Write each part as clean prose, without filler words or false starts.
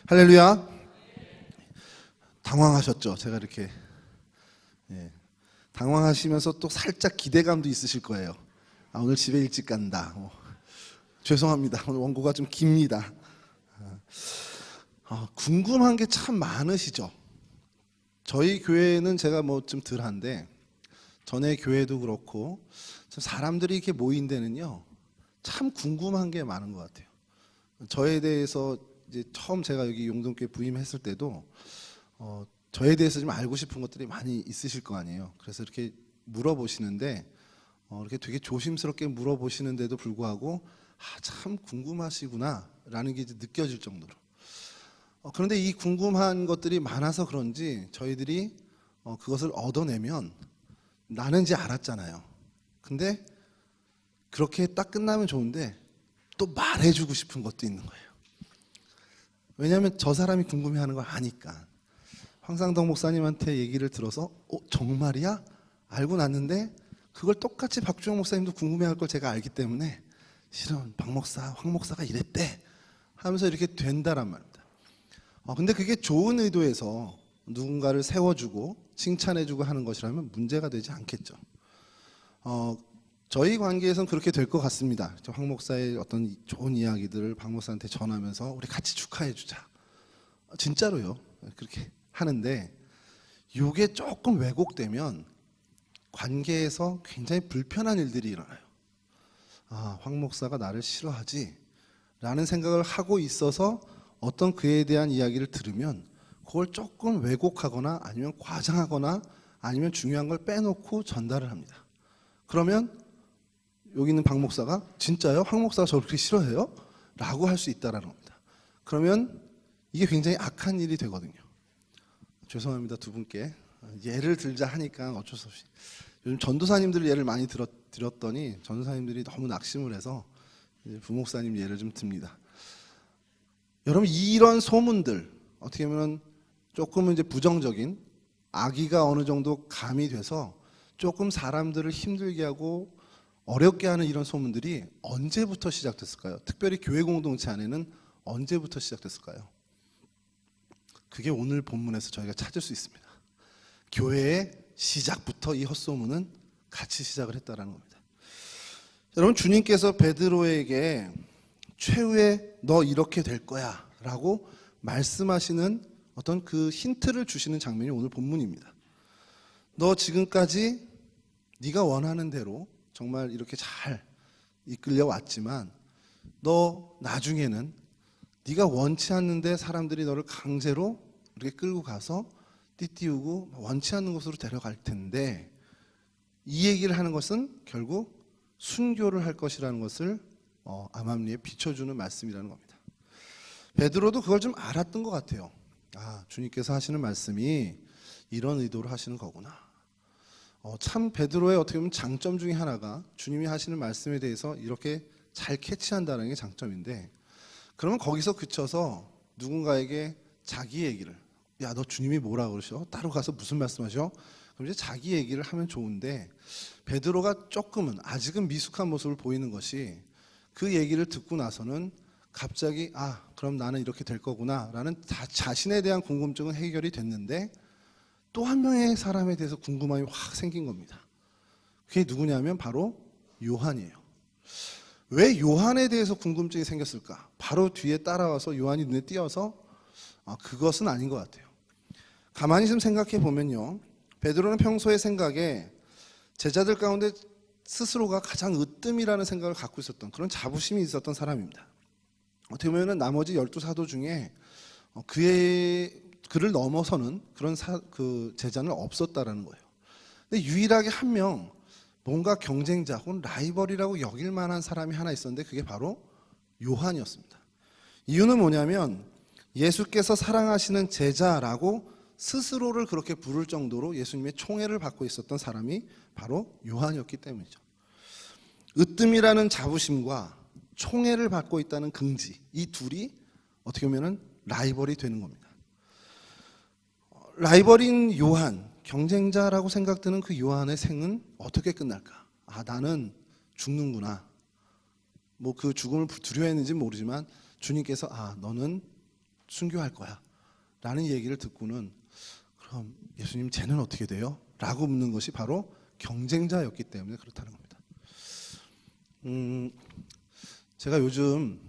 할렐루야. 당황하셨죠? 제가 이렇게 당황하시면서 또 살짝 기대감도 있으실 거예요. 오늘 집에 일찍 간다. 죄송합니다. 오늘 원고가 좀 깁니다. 궁금한 게 참 많으시죠? 저희 교회는 제가 좀 덜한데 전에 교회도 그렇고 사람들이 이렇게 모인 데는요 참 궁금한 게 많은 것 같아요. 저에 대해서 이제 처음 제가 여기 용동교회 부임했을 때도 저에 대해서 좀 알고 싶은 것들이 많이 있으실 거 아니에요. 그래서 이렇게 물어보시는데 이렇게 되게 조심스럽게 물어보시는데도 불구하고 참 궁금하시구나 라는 게 이제 느껴질 정도로. 그런데 이 궁금한 것들이 많아서 그런지 저희들이 그것을 얻어내면 나는 이제 알았잖아요. 근데 그렇게 딱 끝나면 좋은데 또 말해주고 싶은 것도 있는 거예요. 왜냐하면 저 사람이 궁금해하는 걸 아니까. 황상덕 목사님한테 얘기를 들어서 정말이야? 알고 났는데 그걸 똑같이 박주영 목사님도 궁금해할 걸 제가 알기 때문에 실은 박 목사, 황 목사가 이랬대 하면서 이렇게 된다란 말입니다. 근데 그게 좋은 의도에서 누군가를 세워주고 칭찬해주고 하는 것이라면 문제가 되지 않겠죠. 저희 관계에서는 그렇게 될 것 같습니다. 황 목사의 어떤 좋은 이야기들을 박 목사한테 전하면서 우리 같이 축하해주자. 진짜로요. 그렇게 하는데 이게 조금 왜곡되면 관계에서 굉장히 불편한 일들이 일어나요. 황 목사가 나를 싫어하지 라는 생각을 하고 있어서 어떤 그에 대한 이야기를 들으면 그걸 조금 왜곡하거나 아니면 과장하거나 아니면 중요한 걸 빼놓고 전달을 합니다. 그러면 여기 있는 박 목사가 진짜요? 황 목사가 저를 그렇게 싫어해요? 라고 할 수 있다는 겁니다. 그러면 이게 굉장히 악한 일이 되거든요. 죄송합니다, 두 분께. 예를 들자 하니까 어쩔 수 없이. 요즘 전도사님들 예를 많이 들었더니 전도사님들이 너무 낙심을 해서 이제 부목사님 예를 좀 듭니다. 여러분, 이런 소문들 어떻게 보면 조금은 이제 부정적인 악의가 어느 정도 가미돼서 조금 사람들을 힘들게 하고 어렵게 하는 이런 소문들이 언제부터 시작됐을까요? 특별히 교회 공동체 안에는 언제부터 시작됐을까요? 그게 오늘 본문에서 저희가 찾을 수 있습니다. 교회의 시작부터 이 헛소문은 같이 시작을 했다는 겁니다. 여러분, 주님께서 베드로에게 최후에 너 이렇게 될 거야 라고 말씀하시는 어떤 그 힌트를 주시는 장면이 오늘 본문입니다. 너 지금까지 네가 원하는 대로 정말 이렇게 잘 이끌려 왔지만 너 나중에는 네가 원치 않는데 사람들이 너를 강제로 이렇게 끌고 가서 띠띠우고 원치 않는 곳으로 데려갈 텐데 이 얘기를 하는 것은 결국 순교를 할 것이라는 것을 암암리에 비춰주는 말씀이라는 겁니다. 베드로도 그걸 좀 알았던 것 같아요. 주님께서 하시는 말씀이 이런 의도로 하시는 거구나. 참 베드로의 어떻게 보면 장점 중에 하나가 주님이 하시는 말씀에 대해서 이렇게 잘 캐치한다는 게 장점인데, 그러면 거기서 그쳐서 누군가에게 자기 얘기를, 야, 너 주님이 뭐라 그러셔? 따로 가서 무슨 말씀하셔? 그럼 이제 자기 얘기를 하면 좋은데, 베드로가 조금은 아직은 미숙한 모습을 보이는 것이 그 얘기를 듣고 나서는 갑자기 그럼 나는 이렇게 될 거구나 라는 자신에 대한 궁금증은 해결이 됐는데 또 한 명의 사람에 대해서 궁금함이 확 생긴 겁니다. 그게 누구냐면 바로 요한이에요. 왜 요한에 대해서 궁금증이 생겼을까? 바로 뒤에 따라와서 요한이 눈에 띄어서 그것은 아닌 것 같아요. 가만히 좀 생각해 보면요, 베드로는 평소의 생각에 제자들 가운데 스스로가 가장 으뜸이라는 생각을 갖고 있었던 그런 자부심이 있었던 사람입니다. 어떻게 보면 나머지 12사도 중에 그를 넘어서는 그런 그 제자는 없었다라는 거예요. 근데 유일하게 한 명 뭔가 경쟁자 혹은 라이벌이라고 여길 만한 사람이 하나 있었는데 그게 바로 요한이었습니다. 이유는 뭐냐면 예수께서 사랑하시는 제자라고 스스로를 그렇게 부를 정도로 예수님의 총애를 받고 있었던 사람이 바로 요한이었기 때문이죠. 으뜸이라는 자부심과 총애를 받고 있다는 긍지, 이 둘이 어떻게 보면 라이벌이 되는 겁니다. 라이벌인 요한, 경쟁자라고 생각되는 그 요한의 생은 어떻게 끝날까? 나는 죽는구나. 그 죽음을 두려워했는지 모르지만 주님께서 너는 순교할 거야 라는 얘기를 듣고는 그럼 예수님 쟤는 어떻게 돼요? 라고 묻는 것이 바로 경쟁자였기 때문에 그렇다는 겁니다. 제가 요즘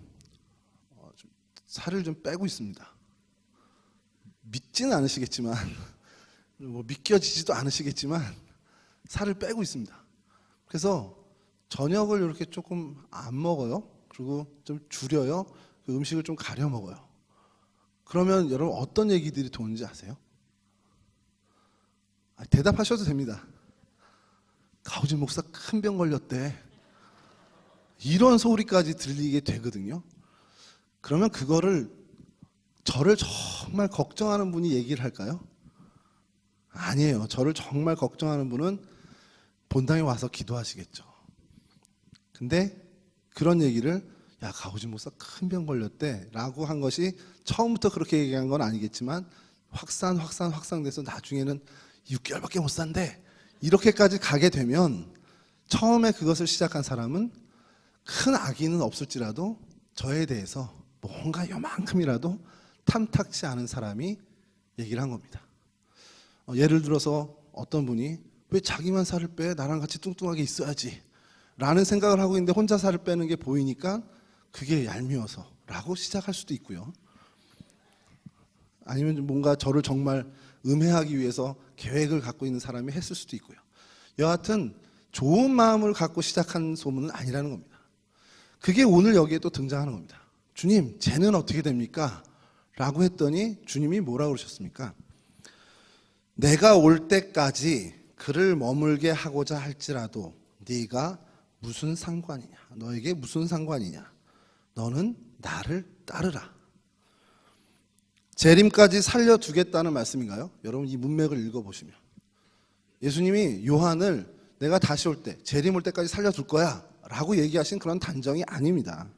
좀 살을 좀 빼고 있습니다. 믿지는 않으시겠지만 뭐 믿겨지지도 않으시겠지만 살을 빼고 있습니다. 그래서 저녁을 이렇게 조금 안 먹어요. 그리고 좀 줄여요. 그 음식을 좀 가려 먹어요. 그러면 여러분 어떤 얘기들이 도는지 아세요? 대답하셔도 됩니다. 가우진 목사 큰 병 걸렸대. 이런 소리까지 들리게 되거든요. 그러면 그거를 저를 정말 걱정하는 분이 얘기를 할까요? 아니에요. 저를 정말 걱정하는 분은 본당에 와서 기도하시겠죠. 근데 그런 얘기를 야 가우진 목사 큰 병 걸렸대 라고 한 것이 처음부터 그렇게 얘기한 건 아니겠지만 확산돼서 나중에는 6개월밖에 못 산대 이렇게까지 가게 되면 처음에 그것을 시작한 사람은 큰 악의는 없을지라도 저에 대해서 뭔가 요만큼이라도 탐탁치 않은 사람이 얘기를 한 겁니다. 예를 들어서 어떤 분이 왜 자기만 살을 빼? 나랑 같이 뚱뚱하게 있어야지 라는 생각을 하고 있는데 혼자 살을 빼는 게 보이니까 그게 얄미워서 라고 시작할 수도 있고요. 아니면 뭔가 저를 정말 음해하기 위해서 계획을 갖고 있는 사람이 했을 수도 있고요. 여하튼 좋은 마음을 갖고 시작한 소문은 아니라는 겁니다. 그게 오늘 여기에 또 등장하는 겁니다. 주님, 쟤는 어떻게 됩니까? 라고 했더니 주님이 뭐라고 그러셨습니까? 내가 올 때까지 그를 머물게 하고자 할지라도 네가 무슨 상관이냐? 너에게 무슨 상관이냐? 너는 나를 따르라. 재림까지 살려두겠다는 말씀인가요? 여러분 이 문맥을 읽어보시면 예수님이 요한을 내가 다시 올 때, 재림 올 때까지 살려둘 거야 라고 얘기하신 그런 단정이 아닙니다.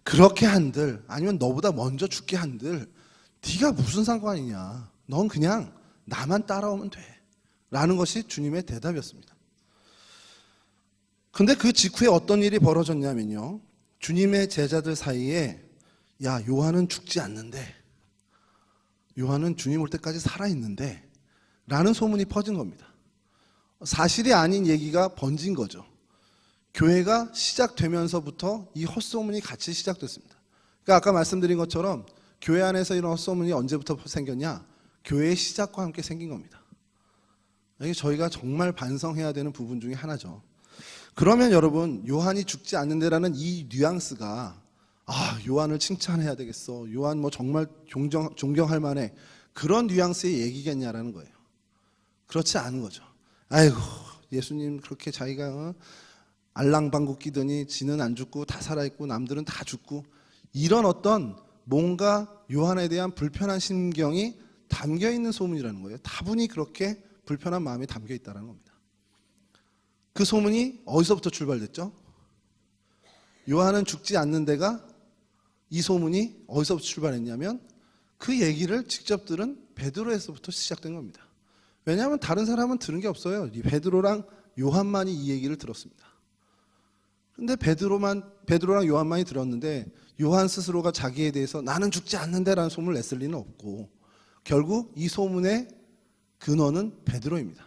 그렇게 한들 아니면 너보다 먼저 죽게 한들 네가 무슨 상관이냐? 넌 그냥 나만 따라오면 돼 라는 것이 주님의 대답이었습니다. 근데 그 직후에 어떤 일이 벌어졌냐면요, 주님의 제자들 사이에 야 요한은 죽지 않는데, 요한은 주님 올 때까지 살아있는데 라는 소문이 퍼진 겁니다. 사실이 아닌 얘기가 번진 거죠. 교회가 시작되면서부터 이 헛소문이 같이 시작됐습니다. 그러니까 아까 말씀드린 것처럼 교회 안에서 이런 헛소문이 언제부터 생겼냐? 교회의 시작과 함께 생긴 겁니다. 이게 저희가 정말 반성해야 되는 부분 중에 하나죠. 그러면 여러분 요한이 죽지 않는데라는 이 뉘앙스가 요한을 칭찬해야 되겠어, 요한 뭐 정말 존경할 만해, 그런 뉘앙스의 얘기겠냐라는 거예요. 그렇지 않은 거죠. 아이고 예수님 그렇게 자기가 알랑방구 끼더니 지는 안 죽고 다 살아있고 남들은 다 죽고, 이런 어떤 뭔가 요한에 대한 불편한 심경이 담겨있는 소문이라는 거예요. 다분히 그렇게 불편한 마음이 담겨있다는 겁니다. 그 소문이 어디서부터 출발됐죠? 요한은 죽지 않는 데가, 이 소문이 어디서부터 출발했냐면 그 얘기를 직접 들은 베드로에서부터 시작된 겁니다. 왜냐하면 다른 사람은 들은 게 없어요. 베드로랑 요한만이 이 얘기를 들었습니다. 근데 베드로랑 요한만이 들었는데 요한 스스로가 자기에 대해서 나는 죽지 않는데라는 소문을 냈을 리는 없고, 결국 이 소문의 근원은 베드로입니다.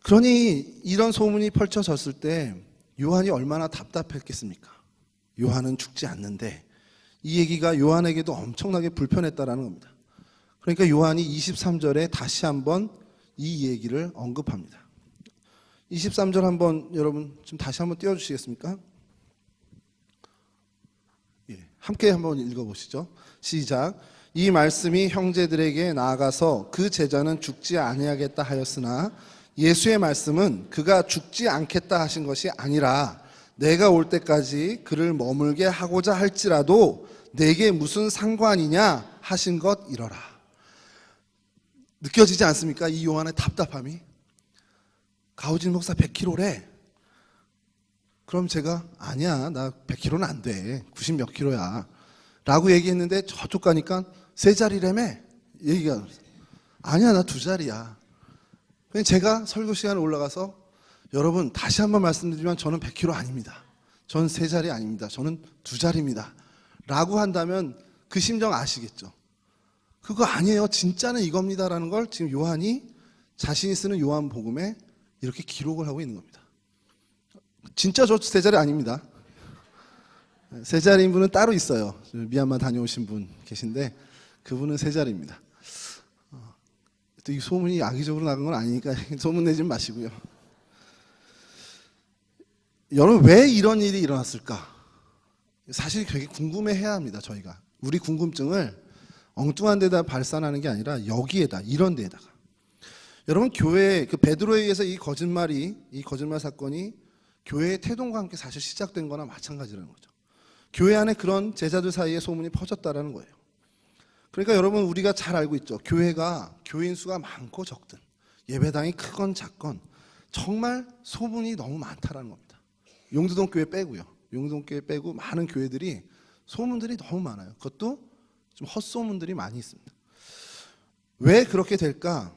그러니 이런 소문이 펼쳐졌을 때 요한이 얼마나 답답했겠습니까? 요한은 죽지 않는데, 이 얘기가 요한에게도 엄청나게 불편했다라는 겁니다. 그러니까 요한이 23절에 다시 한번 이 얘기를 언급합니다. 23절 한번 여러분 좀 다시 한번 띄워주시겠습니까? 함께 한번 읽어보시죠. 시작. 이 말씀이 형제들에게 나아가서 그 제자는 죽지 아니하겠다 하였으나 예수의 말씀은 그가 죽지 않겠다 하신 것이 아니라 내가 올 때까지 그를 머물게 하고자 할지라도 내게 무슨 상관이냐 하신 것 이러라. 느껴지지 않습니까? 이 요한의 답답함이. 가우진 목사 100kg래. 그럼 제가 아니야 나 100kg는 안 돼, 90 몇 킬로야 라고 얘기했는데 저쪽 가니까 3자리라며 얘기가, 아니야 나 2자리야. 제가 설교 시간에 올라가서 여러분 다시 한번 말씀드리지만 저는 100kg 아닙니다, 저는 3자리 아닙니다, 저는 2자리입니다 라고 한다면 그 심정 아시겠죠? 그거 아니에요. 진짜는 이겁니다라는 걸 지금 요한이 자신이 쓰는 요한복음에 이렇게 기록을 하고 있는 겁니다. 진짜 저 세 자리 아닙니다. 세 자리인 분은 따로 있어요. 미얀마 다녀오신 분 계신데 그분은 세 자리입니다. 또 이 소문이 악의적으로 나간 건 아니니까 소문 내지 마시고요. 여러분 왜 이런 일이 일어났을까? 사실 되게 궁금해해야 합니다. 저희가 우리 궁금증을 엉뚱한 데다 발산하는 게 아니라 여기에다 이런 데에다가 여러분 교회 그 베드로에 의해서 이 거짓말 사건이 교회의 태동과 함께 사실 시작된 거나 마찬가지라는 거죠. 교회 안에 그런 제자들 사이에 소문이 퍼졌다라는 거예요. 그러니까 여러분 우리가 잘 알고 있죠. 교회가 교인 수가 많고 적든 예배당이 크건 작건 정말 소문이 너무 많다라는 겁니다. 용두동 교회 빼고요. 용두동 교회 빼고 많은 교회들이 소문들이 너무 많아요. 그것도 좀 헛소문들이 많이 있습니다. 왜 그렇게 될까?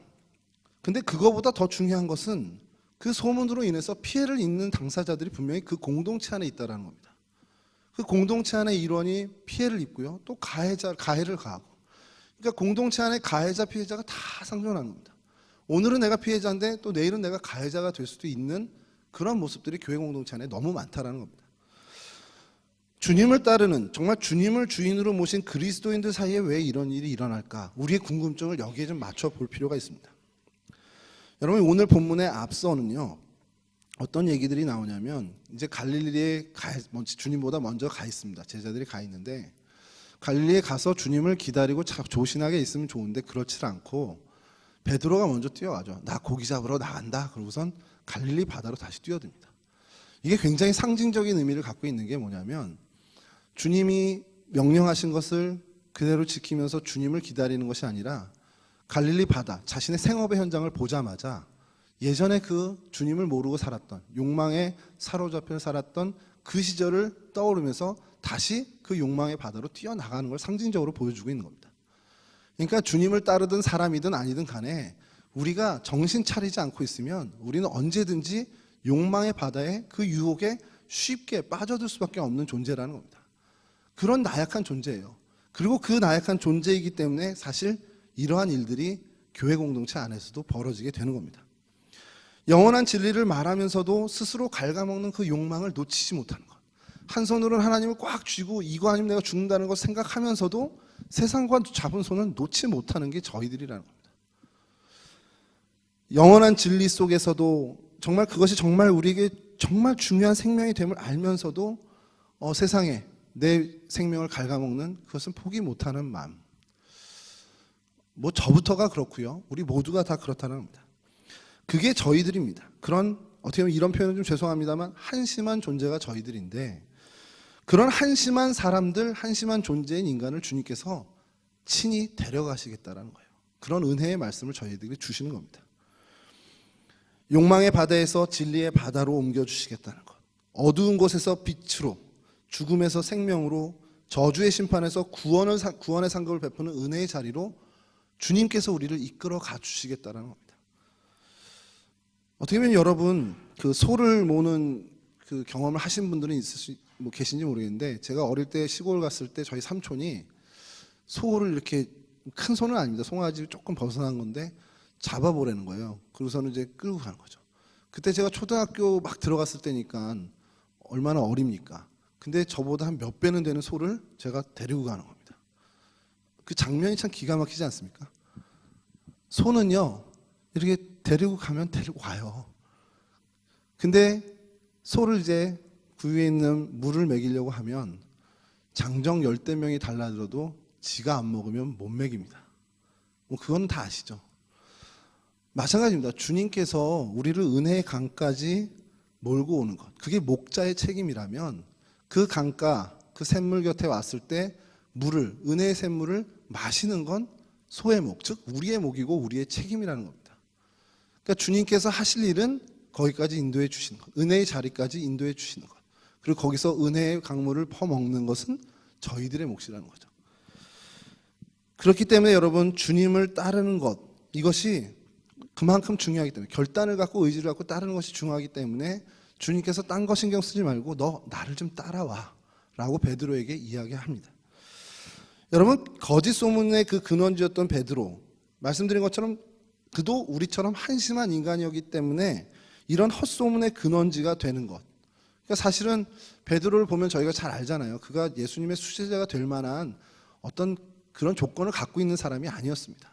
근데 그거보다 더 중요한 것은 그 소문으로 인해서 피해를 입는 당사자들이 분명히 그 공동체 안에 있다는 겁니다. 그 공동체 안에 일원이 피해를 입고요. 또 가해를 가하고. 그러니까 공동체 안에 가해자, 피해자가 다 상존하는 겁니다. 오늘은 내가 피해자인데 또 내일은 내가 가해자가 될 수도 있는 그런 모습들이 교회 공동체 안에 너무 많다는 겁니다. 주님을 따르는 정말 주님을 주인으로 모신 그리스도인들 사이에 왜 이런 일이 일어날까? 우리의 궁금증을 여기에 좀 맞춰 볼 필요가 있습니다. 여러분 오늘 본문의 앞서는요. 어떤 얘기들이 나오냐면 이제 갈릴리에 주님보다 먼저 가 있습니다. 제자들이 가 있는데 갈릴리에 가서 주님을 기다리고 조신하게 있으면 좋은데 그렇지 않고 베드로가 먼저 뛰어가죠. 나 고기 잡으러 나간다. 그러고선 갈릴리 바다로 다시 뛰어듭니다. 이게 굉장히 상징적인 의미를 갖고 있는 게 뭐냐면 주님이 명령하신 것을 그대로 지키면서 주님을 기다리는 것이 아니라 갈릴리 바다, 자신의 생업의 현장을 보자마자 예전에 그 주님을 모르고 살았던 욕망에 사로잡혀 살았던 그 시절을 떠오르면서 다시 그 욕망의 바다로 뛰어나가는 걸 상징적으로 보여주고 있는 겁니다. 그러니까 주님을 따르든 사람이든 아니든 간에 우리가 정신 차리지 않고 있으면 우리는 언제든지 욕망의 바다에 그 유혹에 쉽게 빠져들 수밖에 없는 존재라는 겁니다. 그런 나약한 존재예요. 그리고 그 나약한 존재이기 때문에 사실 이러한 일들이 교회 공동체 안에서도 벌어지게 되는 겁니다. 영원한 진리를 말하면서도 스스로 갉아먹는 그 욕망을 놓치지 못하는 것. 한 손으로는 하나님을 꽉 쥐고 이거 아니면 내가 죽는다는 걸 생각하면서도 세상과 잡은 손을 놓지 못하는 게 저희들이라는 겁니다. 영원한 진리 속에서도 정말 그것이 정말 우리에게 정말 중요한 생명이 됨을 알면서도 세상에 내 생명을 갉아먹는 그것은 포기 못하는 마음. 뭐 저부터가 그렇고요. 우리 모두가 다 그렇다는 겁니다. 그게 저희들입니다. 그런 어떻게 보면 이런 표현은 좀 죄송합니다만 한심한 존재가 저희들인데 그런 한심한 사람들, 한심한 존재인 인간을 주님께서 친히 데려가시겠다라는 거예요. 그런 은혜의 말씀을 저희들에게 주시는 겁니다. 욕망의 바다에서 진리의 바다로 옮겨주시겠다는 것. 어두운 곳에서 빛으로, 죽음에서 생명으로, 저주의 심판에서 구원의 상급을 베푸는 은혜의 자리로 주님께서 우리를 이끌어 가주시겠다는 겁니다. 어떻게 보면 여러분 그 소를 모는 그 경험을 하신 분들은 계신지 모르겠는데 제가 어릴 때 시골 갔을 때 저희 삼촌이 소를 이렇게 큰 소는 아닙니다. 송아지 조금 벗어난 건데 잡아보라는 거예요. 그러고서는 이제 끌고 가는 거죠. 그때 제가 초등학교 막 들어갔을 때니까 얼마나 어립니까? 근데 저보다 한 몇 배는 되는 소를 제가 데리고 가는 겁니다. 그 장면이 참 기가 막히지 않습니까? 소는요 이렇게 데리고 가면 데리고 와요. 근데 소를 이제 그 위에 있는 물을 먹이려고 하면 장정 10대명이 달라들어도 지가 안 먹으면 못 먹입니다. 뭐 그건 다 아시죠? 마찬가지입니다. 주님께서 우리를 은혜의 강까지 몰고 오는 것. 그게 목자의 책임이라면 그 강가, 그 샘물 곁에 왔을 때 물을, 은혜의 샘물을 마시는 건 소의 목, 즉 우리의 목이고 우리의 책임이라는 겁니다. 그러니까 주님께서 하실 일은 거기까지 인도해 주시는 것, 은혜의 자리까지 인도해 주시는 것, 그리고 거기서 은혜의 강물을 퍼먹는 것은 저희들의 몫이라는 거죠. 그렇기 때문에 여러분 주님을 따르는 것, 이것이 그만큼 중요하기 때문에 결단을 갖고 의지를 갖고 따르는 것이 중요하기 때문에 주님께서 딴 거 신경 쓰지 말고 너 나를 좀 따라와 라고 베드로에게 이야기합니다. 여러분, 거짓 소문의 그 근원지였던 베드로, 말씀드린 것처럼 그도 우리처럼 한심한 인간이었기 때문에 이런 헛소문의 근원지가 되는 것. 그러니까 사실은 베드로를 보면 저희가 잘 알잖아요. 그가 예수님의 수제자가 될 만한 어떤 그런 조건을 갖고 있는 사람이 아니었습니다.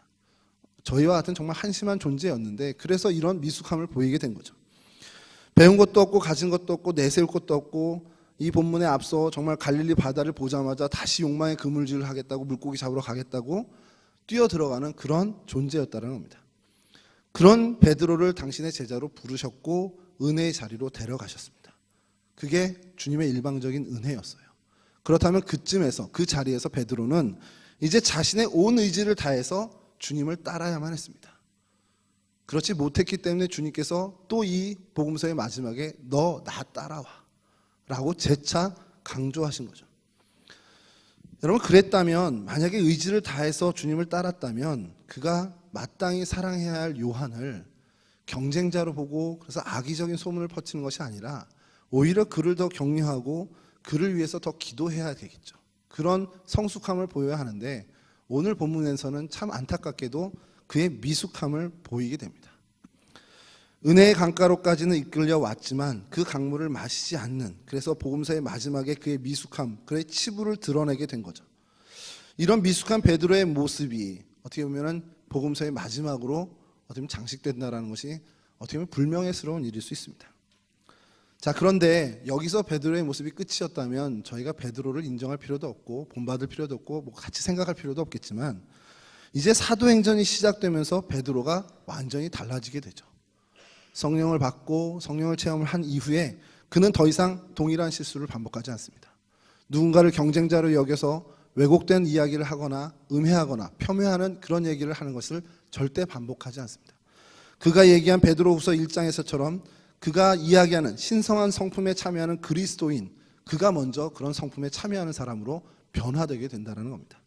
저희와 같은 정말 한심한 존재였는데, 그래서 이런 미숙함을 보이게 된 거죠. 배운 것도 없고 가진 것도 없고 내세울 것도 없고, 이 본문에 앞서 정말 갈릴리 바다를 보자마자 다시 욕망의 그물질을 하겠다고, 물고기 잡으러 가겠다고 뛰어들어가는 그런 존재였다는 겁니다. 그런 베드로를 당신의 제자로 부르셨고 은혜의 자리로 데려가셨습니다. 그게 주님의 일방적인 은혜였어요. 그렇다면 그쯤에서, 그 자리에서 베드로는 이제 자신의 온 의지를 다해서 주님을 따라야만 했습니다. 그렇지 못했기 때문에 주님께서 또 이 복음서의 마지막에 너 나 따라와 라고 재차 강조하신 거죠. 여러분, 그랬다면, 만약에 의지를 다해서 주님을 따랐다면 그가 마땅히 사랑해야 할 요한을 경쟁자로 보고 그래서 악의적인 소문을 퍼치는 것이 아니라 오히려 그를 더 격려하고 그를 위해서 더 기도해야 되겠죠. 그런 성숙함을 보여야 하는데, 오늘 본문에서는 참 안타깝게도 그의 미숙함을 보이게 됩니다. 은혜의 강가로까지는 이끌려 왔지만 그 강물을 마시지 않는, 그래서 복음서의 마지막에 그의 미숙함, 그의 치부를 드러내게 된 거죠. 이런 미숙한 베드로의 모습이 어떻게 보면 복음서의 마지막으로 어떻게 보면 장식된다는 것이 어떻게 보면 불명예스러운 일일 수 있습니다. 자, 그런데 여기서 베드로의 모습이 끝이었다면 저희가 베드로를 인정할 필요도 없고 본받을 필요도 없고 뭐 같이 생각할 필요도 없겠지만, 이제 사도행전이 시작되면서 베드로가 완전히 달라지게 되죠. 성령을 받고 성령을 체험을 한 이후에 그는 더 이상 동일한 실수를 반복하지 않습니다. 누군가를 경쟁자로 여겨서 왜곡된 이야기를 하거나 음해하거나 폄훼하는 그런 얘기를 하는 것을 절대 반복하지 않습니다. 그가 얘기한 베드로후서 1장에서처럼 그가 이야기하는 신성한 성품에 참여하는 그리스도인, 그가 먼저 그런 성품에 참여하는 사람으로 변화되게 된다는 겁니다.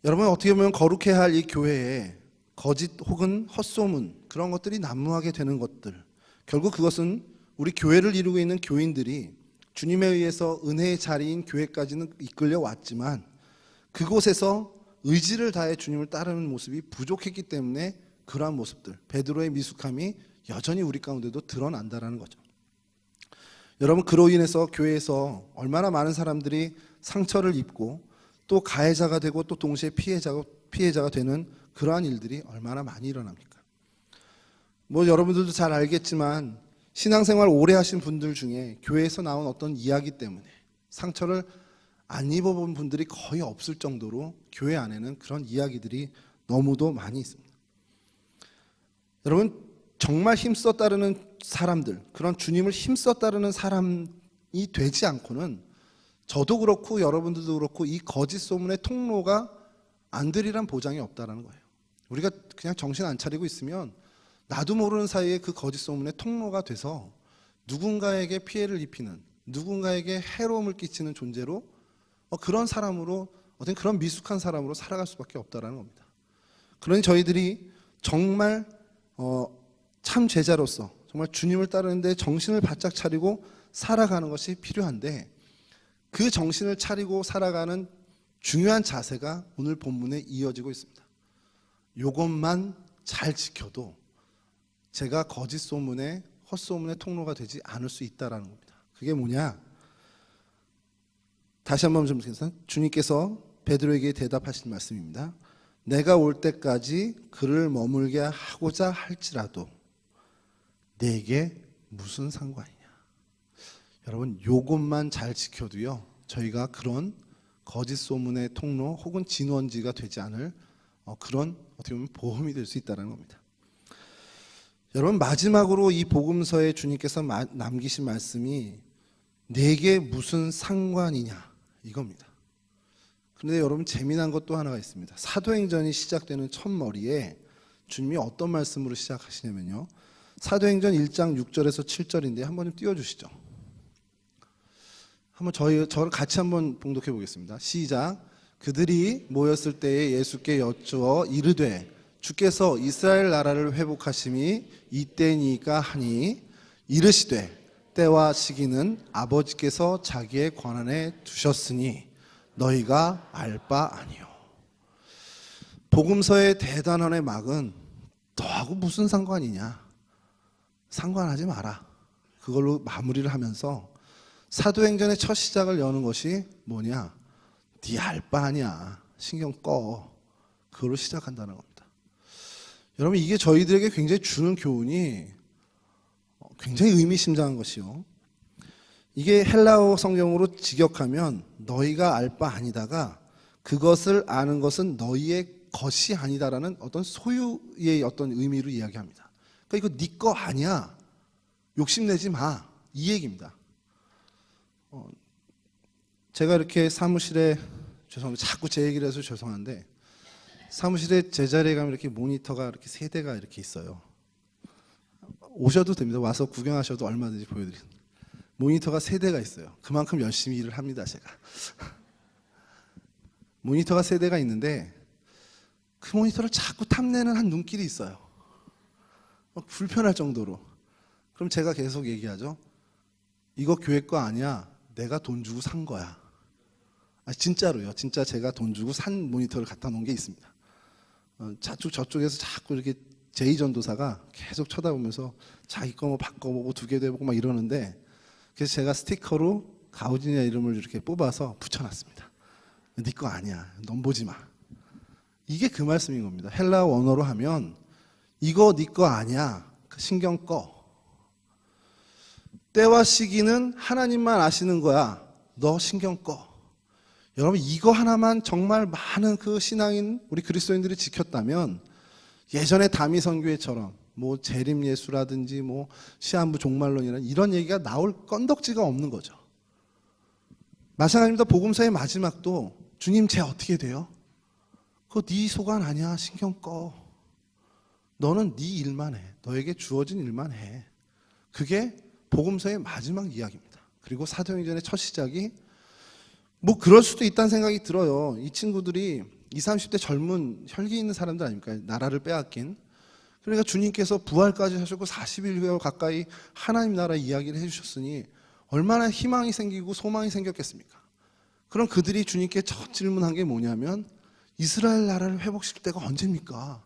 여러분, 어떻게 보면 거룩해야 할 이 교회에 거짓 혹은 헛소문, 그런 것들이 난무하게 되는 것들, 결국 그것은 우리 교회를 이루고 있는 교인들이 주님에 의해서 은혜의 자리인 교회까지는 이끌려 왔지만 그곳에서 의지를 다해 주님을 따르는 모습이 부족했기 때문에 그러한 모습들, 베드로의 미숙함이 여전히 우리 가운데도 드러난다는 거죠. 여러분, 그로 인해서 교회에서 얼마나 많은 사람들이 상처를 입고 또 가해자가 되고 또 동시에 피해자가 되는 그러한 일들이 얼마나 많이 일어납니까? 뭐 여러분들도 잘 알겠지만 신앙생활 오래 하신 분들 중에 교회에서 나온 어떤 이야기 때문에 상처를 안 입어본 분들이 거의 없을 정도로 교회 안에는 그런 이야기들이 너무도 많이 있습니다. 여러분, 정말 힘써 따르는 사람들, 그런 주님을 힘써 따르는 사람이 되지 않고는 저도 그렇고 여러분들도 그렇고 이 거짓 소문의 통로가 안 되리란 보장이 없다는 거예요. 우리가 그냥 정신 안 차리고 있으면 나도 모르는 사이에 그 거짓 소문의 통로가 돼서 누군가에게 피해를 입히는, 누군가에게 해로움을 끼치는 존재로 그런 사람으로, 어떤 그런 미숙한 사람으로 살아갈 수밖에 없다는 겁니다. 그러니 저희들이 정말 참 제자로서 정말 주님을 따르는데 정신을 바짝 차리고 살아가는 것이 필요한데, 그 정신을 차리고 살아가는 중요한 자세가 오늘 본문에 이어지고 있습니다. 이것만 잘 지켜도 제가 거짓 소문에, 헛소문의 통로가 되지 않을 수 있다는 겁니다. 그게 뭐냐? 다시 한번 좀 보겠습니다. 주님께서 베드로에게 대답하신 말씀입니다. 내가 올 때까지 그를 머물게 하고자 할지라도 내게 무슨 상관이냐? 여러분, 요것만 잘 지켜도요, 저희가 그런 거짓 소문의 통로 혹은 진원지가 되지 않을 그런 어떻게 보면 보험이 될 수 있다는 겁니다. 여러분, 마지막으로 이 복음서에 주님께서 남기신 말씀이 내게 무슨 상관이냐 이겁니다. 그런데 여러분, 재미난 것도 하나가 있습니다. 사도행전이 시작되는 첫머리에 주님이 어떤 말씀으로 시작하시냐면요, 사도행전 1장 6절에서 7절인데 한번 좀 띄워주시죠. 한번 저를 같이 한번 봉독해 보겠습니다. 시작. 그들이 모였을 때에 예수께 여쭈어 이르되 주께서 이스라엘 나라를 회복하심이 이때니까 하니, 이르시되 때와 시기는 아버지께서 자기의 권한에 두셨으니 너희가 알 바 아니요. 복음서의 대단원의 막은 너하고 무슨 상관이냐? 상관하지 마라. 그걸로 마무리를 하면서 사도행전의 첫 시작을 여는 것이 뭐냐? 네 알 바 아니야. 신경 꺼. 그걸로 시작한다는 겁니다. 여러분, 이게 저희들에게 굉장히 주는 교훈이 굉장히 의미심장한 것이요. 이게 헬라어 성경으로 직역하면 너희가 알 바 아니다가 그것을 아는 것은 너희의 것이 아니다라는 어떤 소유의 어떤 의미로 이야기합니다. 그러니까 이거 네 거 아니야. 욕심내지 마. 이 얘기입니다. 제가 이렇게 사무실에, 죄송합니다. 자꾸 제 얘기를 해서 죄송한데, 사무실에 제 자리에 가면 이렇게 모니터가 이렇게 3대가 이렇게 있어요. 오셔도 됩니다. 와서 구경하셔도 얼마든지 보여드립니다. 모니터가 3대가 있어요. 그만큼 열심히 일을 합니다, 제가. 모니터가 3대가 있는데 그 모니터를 자꾸 탐내는 한 눈길이 있어요. 불편할 정도로. 그럼 제가 계속 얘기하죠. 이거 교회 거 아니야. 내가 돈 주고 산 거야. 진짜로요. 진짜 제가 돈 주고 산 모니터를 갖다 놓은 게 있습니다. 저쪽에서 자꾸 이렇게 제2전도사가 계속 쳐다보면서 자기 거 뭐 바꿔보고 2개도 해보고 막 이러는데, 그래서 제가 스티커로 가우디니아 이름을 이렇게 뽑아서 붙여놨습니다. 네 거 아니야. 넌 보지 마. 이게 그 말씀인 겁니다. 헬라 원어로 하면 이거 네 거 아니야. 신경 꺼. 때와 시기는 하나님만 아시는 거야. 너 신경 꺼. 여러분, 이거 하나만 정말 많은 그 신앙인 우리 그리스도인들이 지켰다면 예전에 다미 선교회처럼 뭐 재림 예수라든지 뭐 시한부 종말론이라는 이런 얘기가 나올 건덕지가 없는 거죠. 마찬가지입니다. 복음서의 마지막도 주님 쟤 어떻게 돼요? 그거 네 소관 아니야. 신경 꺼. 너는 네 일만 해. 너에게 주어진 일만 해. 그게 복음서의 마지막 이야기입니다. 그리고 사도행전의 첫 시작이 뭐 그럴 수도 있다는 생각이 들어요. 이 친구들이 20, 30대 젊은 혈기 있는 사람들 아닙니까? 나라를 빼앗긴. 그러니까 주님께서 부활까지 하셨고 41개월 가까이 하나님 나라 이야기를 해주셨으니 얼마나 희망이 생기고 소망이 생겼겠습니까? 그럼 그들이 주님께 첫 질문한 게 뭐냐면 이스라엘 나라를 회복시킬 때가 언제입니까?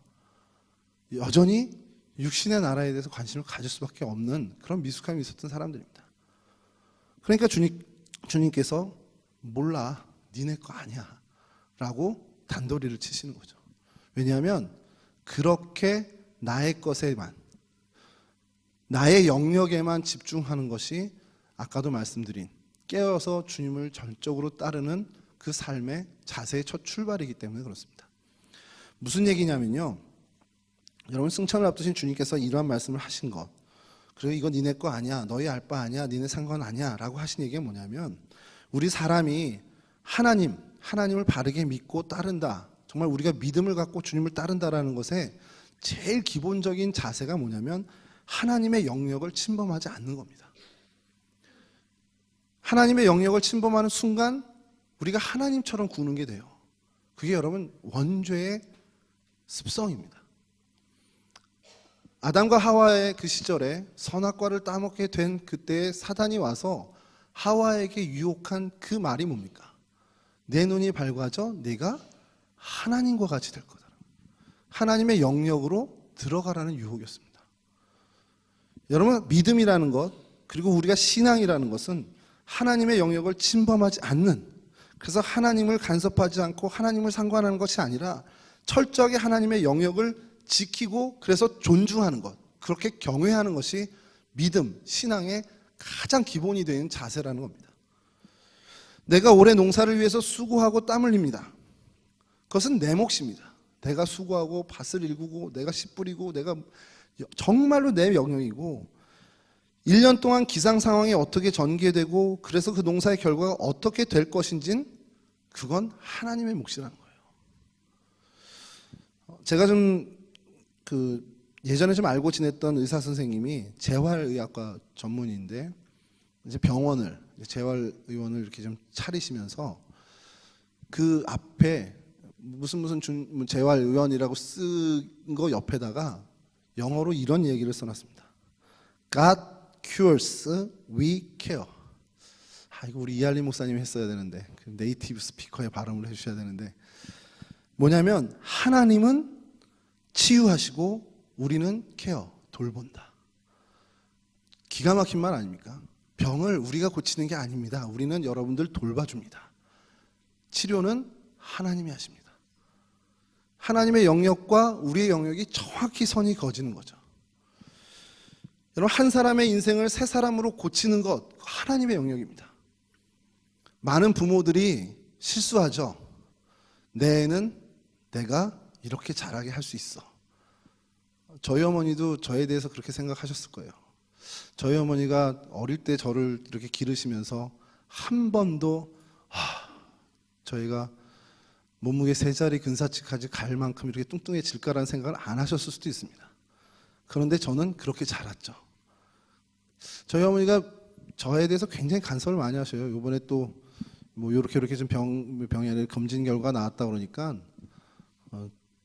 여전히 육신의 나라에 대해서 관심을 가질 수밖에 없는 그런 미숙함이 있었던 사람들입니다. 그러니까 주님께서 몰라, 니네 거 아니야 라고 단도리를 치시는 거죠. 왜냐하면 그렇게 나의 것에만, 나의 영역에만 집중하는 것이 아까도 말씀드린 깨어서 주님을 전적으로 따르는 그 삶의 자세의 첫 출발이기 때문에 그렇습니다. 무슨 얘기냐면요, 여러분, 승천을 앞두신 주님께서 이러한 말씀을 하신 것, 그리고 이건 니네 거 아니야, 너희 알 바 아니야, 니네 상관 아니야 라고 하신 얘기가 뭐냐면, 우리 사람이 하나님을 바르게 믿고 따른다, 정말 우리가 믿음을 갖고 주님을 따른다라는 것에 제일 기본적인 자세가 뭐냐면 하나님의 영역을 침범하지 않는 겁니다. 하나님의 영역을 침범하는 순간 우리가 하나님처럼 구는 게 돼요. 그게 여러분 원죄의 습성입니다. 아담과 하와의 그 시절에 선악과를 따먹게 된 그때에 사단이 와서 하와에게 유혹한 그 말이 뭡니까? 내 눈이 밝아져 네가 하나님과 같이 될 거다. 하나님의 영역으로 들어가라는 유혹이었습니다. 여러분, 믿음이라는 것, 그리고 우리가 신앙이라는 것은 하나님의 영역을 침범하지 않는, 그래서 하나님을 간섭하지 않고 하나님을 상관하는 것이 아니라 철저하게 하나님의 영역을 지키고 그래서 존중하는 것, 그렇게 경외하는 것이 믿음, 신앙의 가장 기본이 되는 자세라는 겁니다. 내가 올해 농사를 위해서 수고하고 땀 흘립니다. 그것은 내 몫입니다. 내가 수고하고 밭을 일구고 내가 씨 뿌리고 내가 정말로 내 영역이고, 1년 동안 기상 상황이 어떻게 전개되고 그래서 그 농사의 결과가 어떻게 될 것인지는 그건 하나님의 몫이라는 거예요. 제가 예전에 좀 알고 지냈던 의사 선생님이 재활의학과 전문의인데 이제 병원을, 재활의원을 이렇게 좀 차리시면서 그 앞에 무슨 재활의원이라고 쓴 거 옆에다가 영어로 이런 얘기를 써놨습니다. God cures, we care. 이거 우리 이할리 목사님이 했어야 되는데, 그 네이티브 스피커의 발음을 해주셔야 되는데, 뭐냐면 하나님은 치유하시고 우리는 케어, 돌본다. 기가 막힌 말 아닙니까? 병을 우리가 고치는 게 아닙니다. 우리는 여러분들 돌봐줍니다. 치료는 하나님이 하십니다. 하나님의 영역과 우리의 영역이 정확히 선이 그어지는 거죠. 여러분, 한 사람의 인생을 세 사람으로 고치는 것, 하나님의 영역입니다. 많은 부모들이 실수하죠. 내 애는 내가 이렇게 잘하게 할 수 있어. 저희 어머니도 저에 대해서 그렇게 생각하셨을 거예요. 저희 어머니가 어릴 때 저를 이렇게 기르시면서 한 번도 저희가 몸무게 3자리 근사치까지 갈 만큼 이렇게 뚱뚱해질까라는 생각을 안 하셨을 수도 있습니다. 그런데 저는 그렇게 자랐죠. 저희 어머니가 저에 대해서 굉장히 간섭을 많이 하셔요. 이번에 또 뭐 이렇게 좀 병이 아니라 검진 결과 나왔다 그러니까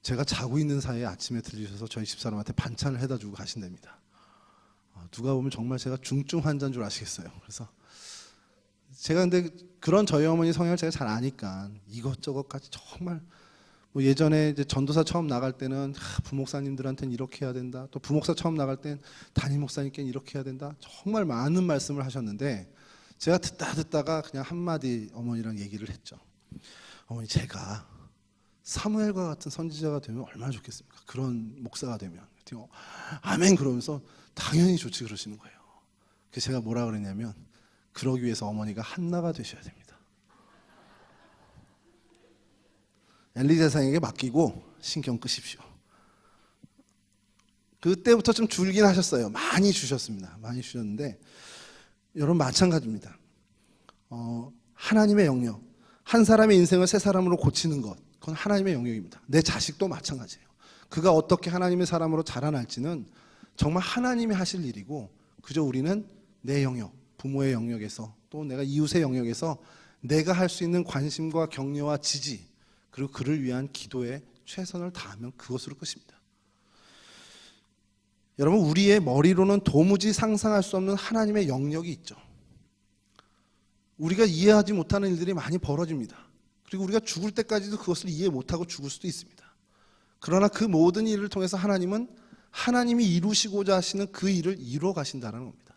제가 자고 있는 사이에 아침에 들리셔서 저희 집사람한테 반찬을 해다 주고 가신답니다. 누가 보면 정말 제가 중증 환자인 줄 아시겠어요. 그래서 제가 근데 그런 저희 어머니 성향을 제가 잘 아니까 이것저것까지 정말 뭐 예전에 이제 전도사 처음 나갈 때는 부목사님들한테는 이렇게 해야 된다. 또 부목사 처음 나갈 땐 담임 목사님께는 이렇게 해야 된다. 정말 많은 말씀을 하셨는데 제가 듣다가 그냥 한마디 어머니랑 얘기를 했죠. 어머니, 제가 사무엘과 같은 선지자가 되면 얼마나 좋겠습니까? 그런 목사가 되면. 아멘 그러면서 당연히 좋지 그러시는 거예요. 그래서 제가 뭐라 그랬냐면 그러기 위해서 어머니가 한나가 되셔야 됩니다. 엘리 제사장에게 맡기고 신경 끄십시오. 그때부터 좀 줄긴 하셨어요. 많이 주셨습니다. 많이 주셨는데 여러분 마찬가지입니다. 하나님의 영역, 한 사람의 인생을 세 사람으로 고치는 것, 그건 하나님의 영역입니다. 내 자식도 마찬가지예요. 그가 어떻게 하나님의 사람으로 자라날지는 정말 하나님이 하실 일이고 그저 우리는 내 영역, 부모의 영역에서 또 내가 이웃의 영역에서 내가 할 수 있는 관심과 격려와 지지 그리고 그를 위한 기도에 최선을 다하면 그것으로 끝입니다. 여러분, 우리의 머리로는 도무지 상상할 수 없는 하나님의 영역이 있죠. 우리가 이해하지 못하는 일들이 많이 벌어집니다. 그리고 우리가 죽을 때까지도 그것을 이해 못하고 죽을 수도 있습니다. 그러나 그 모든 일을 통해서 하나님은 하나님이 이루시고자 하시는 그 일을 이루어 가신다는 겁니다.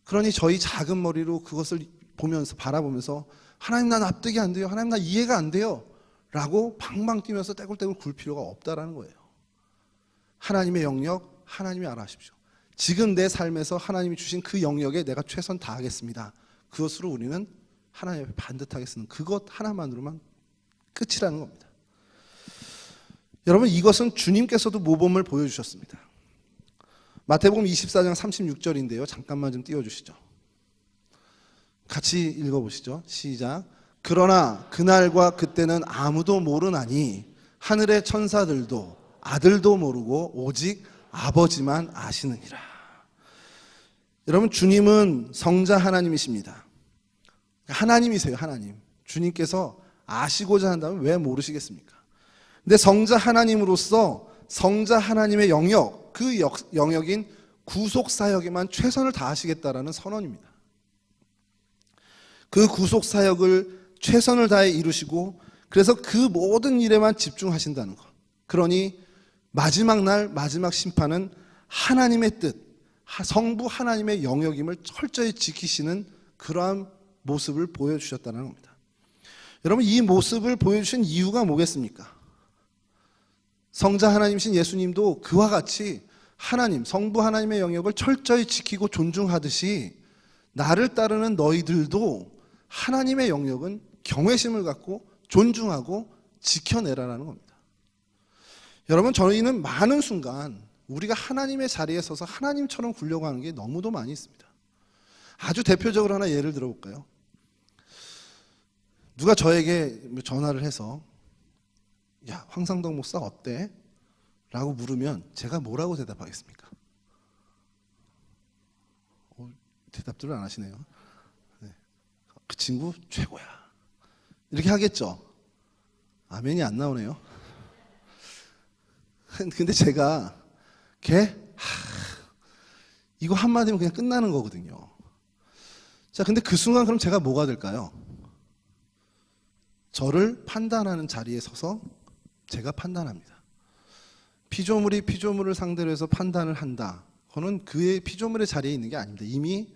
그러니 저희 작은 머리로 그것을 보면서 바라보면서 하나님 나 납득이 안 돼요. 하나님 나 이해가 안 돼요. 라고 방방 뛰면서 떼굴떼굴 굴 필요가 없다라는 거예요. 하나님의 영역, 하나님이 알아하십시오. 지금 내 삶에서 하나님이 주신 그 영역에 내가 최선 다하겠습니다. 그것으로 우리는 하나님 앞에 반듯하게 쓰는 그것 하나만으로만 끝이라는 겁니다. 여러분, 이것은 주님께서도 모범을 보여주셨습니다. 마태복음 24장 36절인데요. 잠깐만 좀 띄워주시죠. 같이 읽어보시죠. 시작. 그러나 그날과 그때는 아무도 모르나니 하늘의 천사들도 아들도 모르고 오직 아버지만 아시느니라. 여러분, 주님은 성자 하나님이십니다. 하나님이세요. 하나님. 주님께서 아시고자 한다면 왜 모르시겠습니까? 근데 성자 하나님으로서 성자 하나님의 영역, 그 영역인 구속사역에만 최선을 다하시겠다라는 선언입니다. 그 구속사역을 최선을 다해 이루시고 그래서 그 모든 일에만 집중하신다는 것. 그러니 마지막 날 마지막 심판은 하나님의 뜻, 성부 하나님의 영역임을 철저히 지키시는 그러한 모습을 보여주셨다는 겁니다. 여러분, 이 모습을 보여주신 이유가 뭐겠습니까? 성자 하나님이신 예수님도 그와 같이 하나님, 성부 하나님의 영역을 철저히 지키고 존중하듯이 나를 따르는 너희들도 하나님의 영역은 경외심을 갖고 존중하고 지켜내라라는 겁니다. 여러분, 저희는 많은 순간 우리가 하나님의 자리에 서서 하나님처럼 굴려고 하는 게 너무도 많이 있습니다. 아주 대표적으로 하나 예를 들어볼까요? 누가 저에게 전화를 해서 야, 황상덕 목사 어때? 라고 물으면 제가 뭐라고 대답하겠습니까? 대답들을 안 하시네요. 네. 그 친구 최고야. 이렇게 하겠죠. 아멘이 안 나오네요. 근데 제가 이거 한마디면 그냥 끝나는 거거든요. 자, 근데 그 순간 그럼 제가 뭐가 될까요? 저를 판단하는 자리에 서서 제가 판단합니다. 피조물이 피조물을 상대로 해서 판단을 한다. 그거는 그의 피조물의 자리에 있는 게 아닙니다. 이미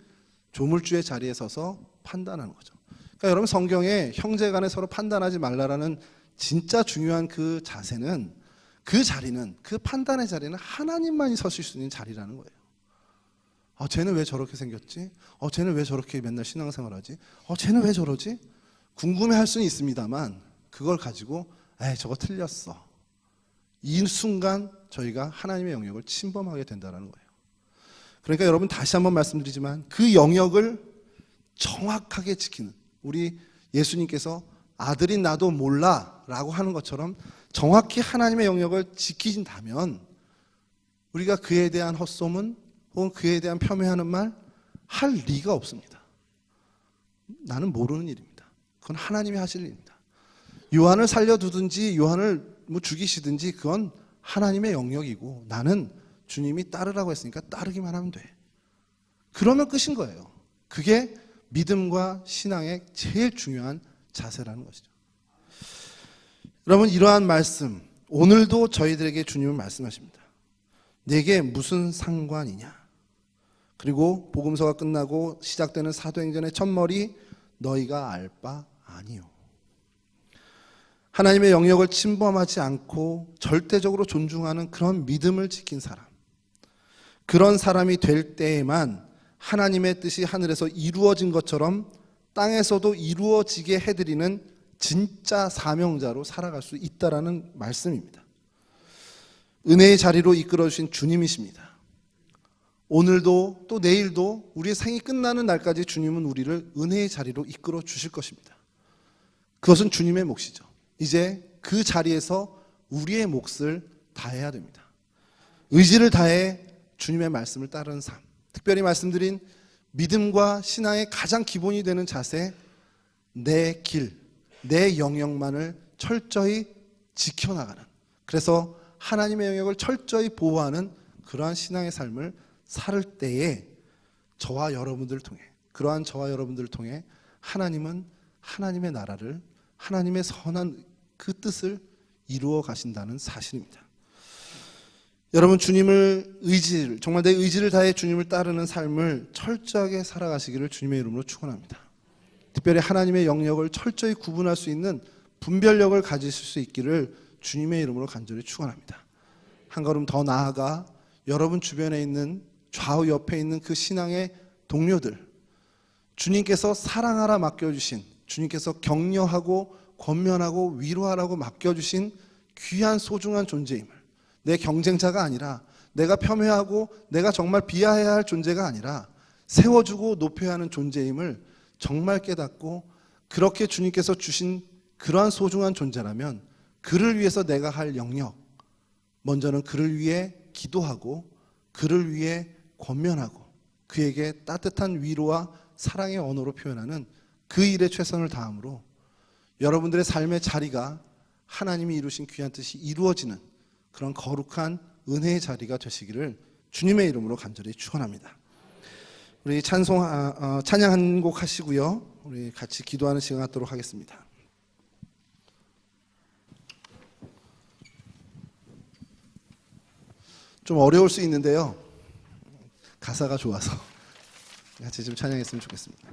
조물주의 자리에 서서 판단하는 거죠. 그러니까 여러분, 성경에 형제 간에 서로 판단하지 말라라는 진짜 중요한 그 자세는, 그 자리는, 그 판단의 자리는 하나님만이 서실 수 있는 자리라는 거예요. 쟤는 왜 저렇게 생겼지? 쟤는 왜 저렇게 맨날 신앙생활하지? 쟤는 왜 저러지? 궁금해할 수는 있습니다만 그걸 가지고 저거 틀렸어. 이 순간 저희가 하나님의 영역을 침범하게 된다는 거예요. 그러니까 여러분, 다시 한번 말씀드리지만 그 영역을 정확하게 지키는, 우리 예수님께서 아들인 나도 몰라 라고 하는 것처럼 정확히 하나님의 영역을 지키신다면 우리가 그에 대한 헛소문 혹은 그에 대한 폄훼하는 말 할 리가 없습니다. 나는 모르는 일입니다. 그건 하나님이 하실 일입니다. 요한을 살려두든지 요한을 죽이시든지 그건 하나님의 영역이고 나는 주님이 따르라고 했으니까 따르기만 하면 돼. 그러면 끝인 거예요. 그게 믿음과 신앙의 제일 중요한 자세라는 것이죠. 여러분, 이러한 말씀 오늘도 저희들에게 주님은 말씀하십니다. 내게 무슨 상관이냐? 그리고 복음서가 끝나고 시작되는 사도행전의 첫머리, 너희가 알 바 아니요. 하나님의 영역을 침범하지 않고 절대적으로 존중하는 그런 믿음을 지킨 사람, 그런 사람이 될 때에만 하나님의 뜻이 하늘에서 이루어진 것처럼 땅에서도 이루어지게 해드리는 진짜 사명자로 살아갈 수 있다라는 말씀입니다. 은혜의 자리로 이끌어주신 주님이십니다. 오늘도 또 내일도 우리의 생이 끝나는 날까지 주님은 우리를 은혜의 자리로 이끌어 주실 것입니다. 그것은 주님의 몫이죠. 이제 그 자리에서 우리의 몫을 다해야 됩니다. 의지를 다해 주님의 말씀을 따르는 삶, 특별히 말씀드린 믿음과 신앙의 가장 기본이 되는 자세, 내 길, 내 영역만을 철저히 지켜나가는, 그래서 하나님의 영역을 철저히 보호하는 그러한 신앙의 삶을 살 때에 저와 여러분들을 통해, 그러한 저와 여러분들을 통해 하나님은 하나님의 나라를, 하나님의 선한 그 뜻을 이루어 가신다는 사실입니다. 여러분, 주님을 정말 내 의지를 다해 주님을 따르는 삶을 철저하게 살아가시기를 주님의 이름으로 축원합니다. 특별히 하나님의 영역을 철저히 구분할 수 있는 분별력을 가지실 수 있기를 주님의 이름으로 간절히 축원합니다. 한 걸음 더 나아가 여러분 주변에 있는, 좌우 옆에 있는 그 신앙의 동료들, 주님께서 사랑하라 맡겨주신, 주님께서 격려하고 권면하고 위로하라고 맡겨주신 귀한 소중한 존재임을, 내 경쟁자가 아니라, 내가 폄훼하고 내가 정말 비하해야 할 존재가 아니라 세워주고 높여야 하는 존재임을 정말 깨닫고, 그렇게 주님께서 주신 그러한 소중한 존재라면 그를 위해서 내가 할 영역, 먼저는 그를 위해 기도하고 그를 위해 권면하고 그에게 따뜻한 위로와 사랑의 언어로 표현하는 그 일에 최선을 다함으로 여러분들의 삶의 자리가 하나님이 이루신 귀한 뜻이 이루어지는 그런 거룩한 은혜의 자리가 되시기를 주님의 이름으로 간절히 축원합니다. 우리 찬양 한 곡 하시고요, 우리 같이 기도하는 시간 갖도록 하겠습니다. 좀 어려울 수 있는데요, 가사가 좋아서 같이 좀 찬양했으면 좋겠습니다.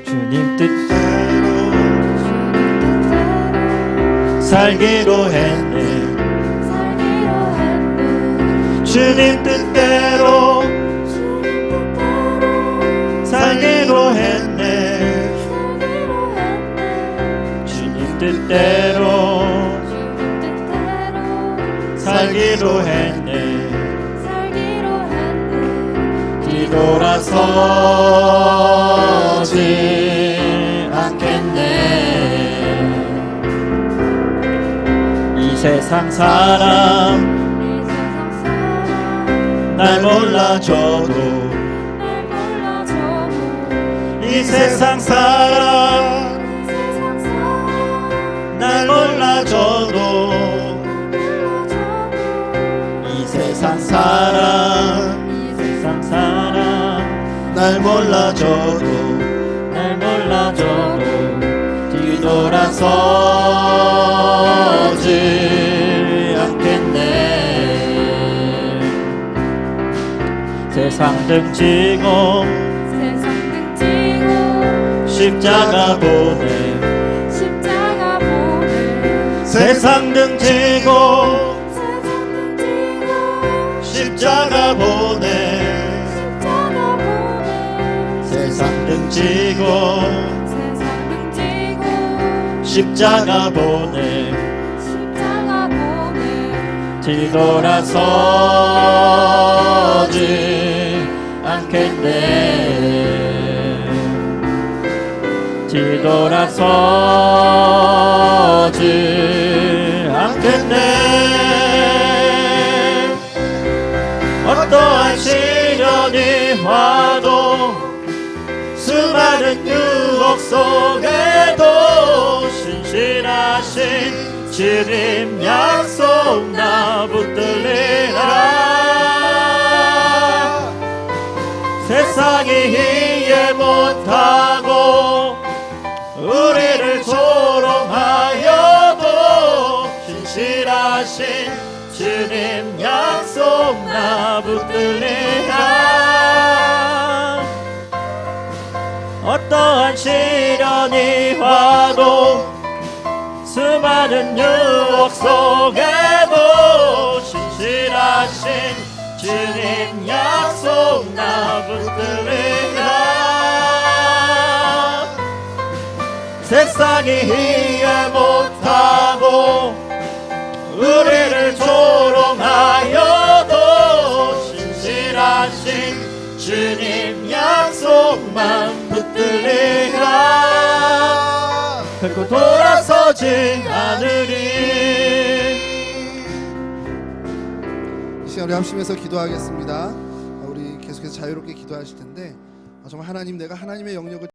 주님 뜻대로 살기로 했네. 주님 뜻대로 살기로 했네. 주님 뜻대로 살기로 했네. 뒤돌아서지 않겠네. 이 세상 사람 날 몰라줘도 이 세상 사람 날 몰라줘도 이 세상 사람 날 몰라줘도 날 몰라줘도 뒤돌아서지 않겠네. 세상 등지고 십자가 보내 세상 등지고 십자가 보내 세상 등지고 십자가 보내 뒤돌아서지 않겠네. 뒤돌아서지 않겠네. 어떠한 시련이 와도 수많은 유혹 속에도 신실하신 주님 약속 나 붙들리라. 세상이 이해 못하고 우리를 조롱하여도 신실하신 주님 약속 나 붙들리라. 어떠한 시련이 와도 수많은 유혹 속에도 신실하신 주님 약속 나 붙들리라. 세상이 이해 못하고 우리를 조롱하여도 신실하신 주님 약속만 붙들리라. 결코 돌아서지 않으리. 이 시간 우리 함심에서 기도하겠습니다. 우리 계속해서 자유롭게 기도하실 텐데 정말 하나님, 내가 하나님의 영역을